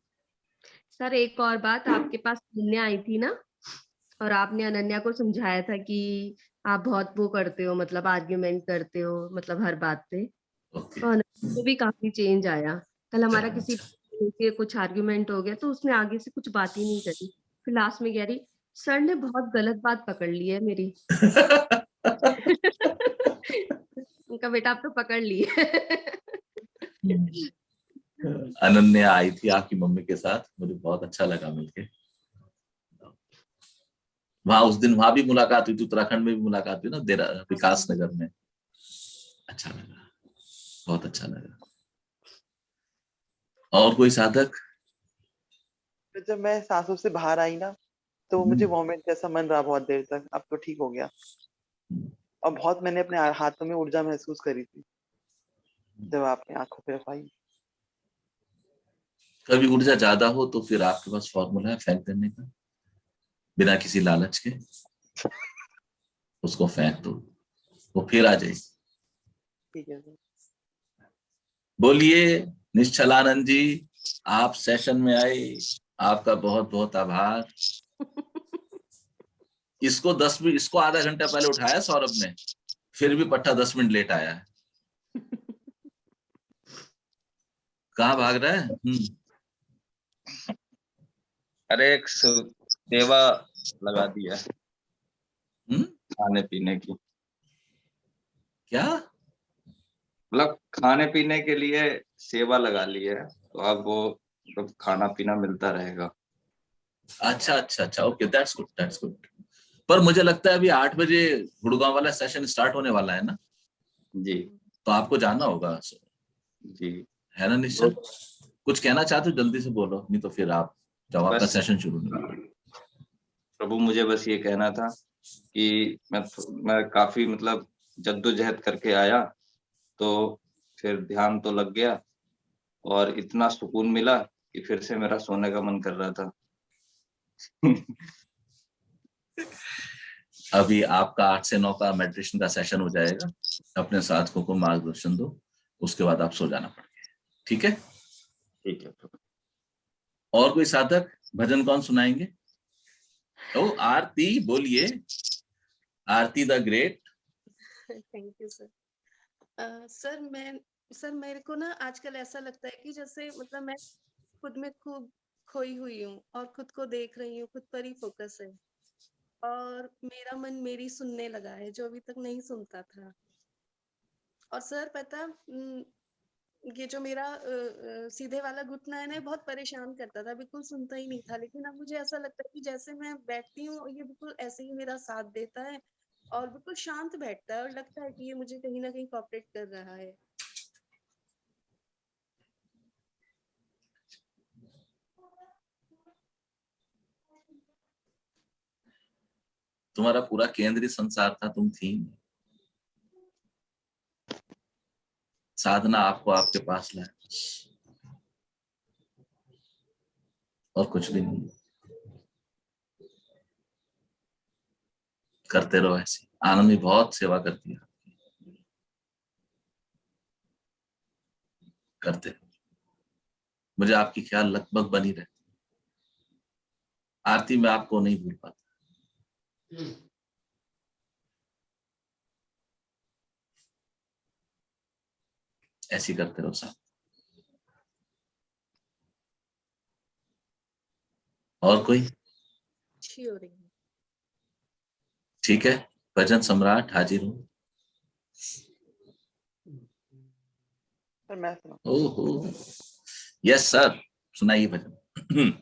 सर एक और बात, आपके पास अनन्या आई थी ना, और आपने अनन्या को समझाया था कि आप बहुत वो करते हो, मतलब आर्ग्यूमेंट करते हो, मतलब हर बात पे, तो अनन्या को भी काफी चेंज आया। कल हमारा किसी के कुछ आर्ग्यूमेंट हो गया तो उसने आगे से कुछ बात ही नहीं करी, फिर लास्ट में कह रही सर ने बहुत गलत बात पकड़ ली है मेरी। उनका बेटा आप तो पकड़ लिए। अनन्या आई थी आपकी मम्मी के साथ, मुझे बहुत अच्छा लगा मिलके। वहां उस दिन वहां भी मुलाकात हुई थी, उत्तराखंड में भी मुलाकात हुई ना, विकास नगर में। अच्छा लगा, बहुत अच्छा लगा। और कोई साधक? जब मैं सांसों से बाहर आई ना तो मुझे वॉमिट जैसा मन रहा बहुत देर तक, अब तो ठीक हो गया। और बहुत मैंने अपने हाथों में ऊर्जा महसूस करी थी जब आपने आंखों पे रखाई। कभी ऊर्जा ज्यादा हो तो फिर आपके पास फॉर्मूला है फेंक देने का, बिना किसी लालच के उसको फेंक दो, वो फिर आ जाएगी। ठीक है सर। बोलिए निश्चलानंद जी, आप सेशन में आए, आपका बहुत बहुत आभार। इसको आधा घंटा पहले उठाया सौरभ ने, फिर भी पट्टा 10 मिनट लेट आया है। कहाँ भाग रहा है? अरे एक सेवा लगा दिया खाने पीने की। क्या मतलब खाने पीने के लिए सेवा लगा ली है, तो अब वो मतलब खाना पीना मिलता रहेगा। अच्छा अच्छा अच्छा, okay, that's good, that's good. पर मुझे लगता है अभी 8 बजे गुड़गांव वाला सेशन स्टार्ट होने वाला है ना जी, तो आपको जाना होगा जी है ना निश्चल? कुछ कहना चाहते हो जल्दी से बोलो, नहीं तो फिर आप जब आपका बस सेशन शुरू हुआ। प्रभु, मुझे बस ये कहना था कि मैं काफी मतलब जद्दोजहद करके आया, तो फिर ध्यान तो लग गया और इतना सुकून मिला कि फिर से मेरा सोने का मन कर रहा था। अभी आपका 8 से 9 का मेडिटेशन का सेशन हो जाएगा, अपने साथियों को मार्गदर्शन दो, उसके बाद आप सो जाना पड़ेगा, ठीक है? ठीक है। और कोई साधक भजन कौन सुनाएंगे? ओ आरती, बोलिए। Aarti the great. Thank you sir. Sir मेरे को ना आजकल ऐसा लगता है कि जैसे मतलब मैं खुद में खूब खोई हुई हूँ और खुद को देख रही हूँ, खुद पर ही फोकस है और मेरा मन मेरी सुनने लगा है जो अभी तक नहीं सुनता था। और सर पता ये जो मेरा सीधे वाला घुटना है ना, बहुत परेशान करता था, बिल्कुल सुनता ही नहीं था। लेकिन अब मुझे ऐसा लगता है कि जैसे मैं बैठती हूँ ये बिल्कुल ऐसे ही मेरा साथ देता है और बिल्कुल शांत बैठता है और लगता है कि ये मुझे कहीं ना कहीं कोऑपरेट कर रहा है। तुम्हारा पूरा केंद्रीय संसार था, तुम थी। साधना आपको आपके पास लाए, और कुछ भी नहीं। करते रहो ऐसे। आनंद भी बहुत सेवा करती है, करते रहो। मुझे आपकी ख्याल लगभग बनी रहती। आरती में आपको नहीं भूल पाता। ऐसी करते रहो साहब। और कोई? ठीक है, भजन सम्राट हाजिर हूँ। मैं सुना। ओहो, यस सर, सुनाइए भजन।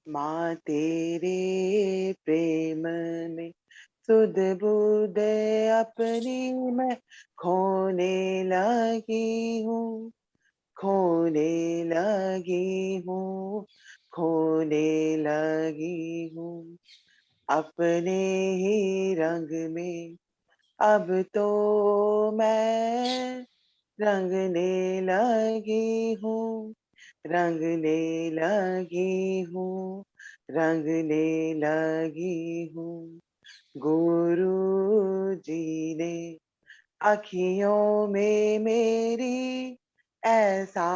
माँ तेरे प्रेम में सुध बुध अपनी मैं खोने लगी हूँ, खोने लगी हूँ, खोने लगी हूँ। अपने ही रंग में अब तो मैं रंगने लगी हूँ, रंगने लगी हूँ, रंगने लगी हूँ। गुरु जी ने अखियों में मेरी ऐसा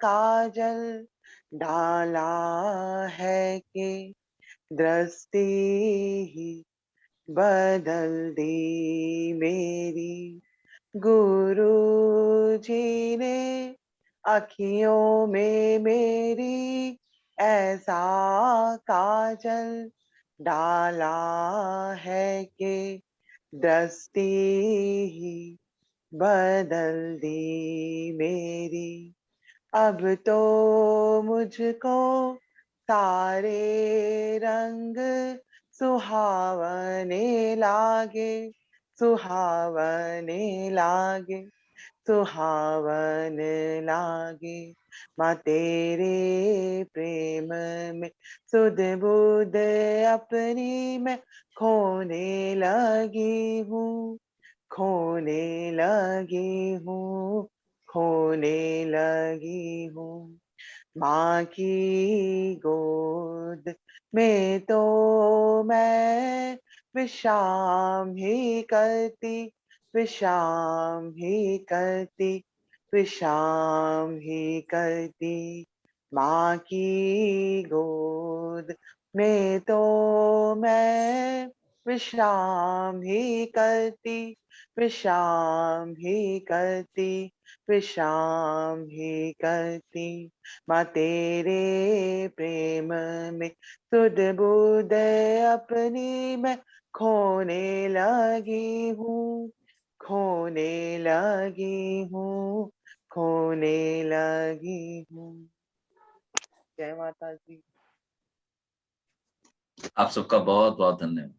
काजल डाला है कि दृष्टि ही बदल दी मेरी। गुरु जी ने अखियों में मेरी ऐसा काजल डाला है कि दृष्टि ही बदल दी मेरी। अब तो मुझको सारे रंग सुहावने लागे, सुहावने लागे, सुहावने लागे। माँ तेरे प्रेम में सुध बुध अपनी मैं खोने लगी हूँ, खोने लगी हूँ, खोने लगी हूँ। माँ की गोद में तो मैं विश्राम ही करती, विश्राम ही करती, विश्राम ही करती। माँ की गोद में तो मैं विश्राम ही करती, विश्राम ही करती, विश्राम ही करती। माँ तेरे प्रेम में सुध बुध अपनी मैं खोने लगी हूँ, खोने लगी हूँ, खोने लगी हूँ। जय माता दी। आप सबका बहुत बहुत धन्यवाद।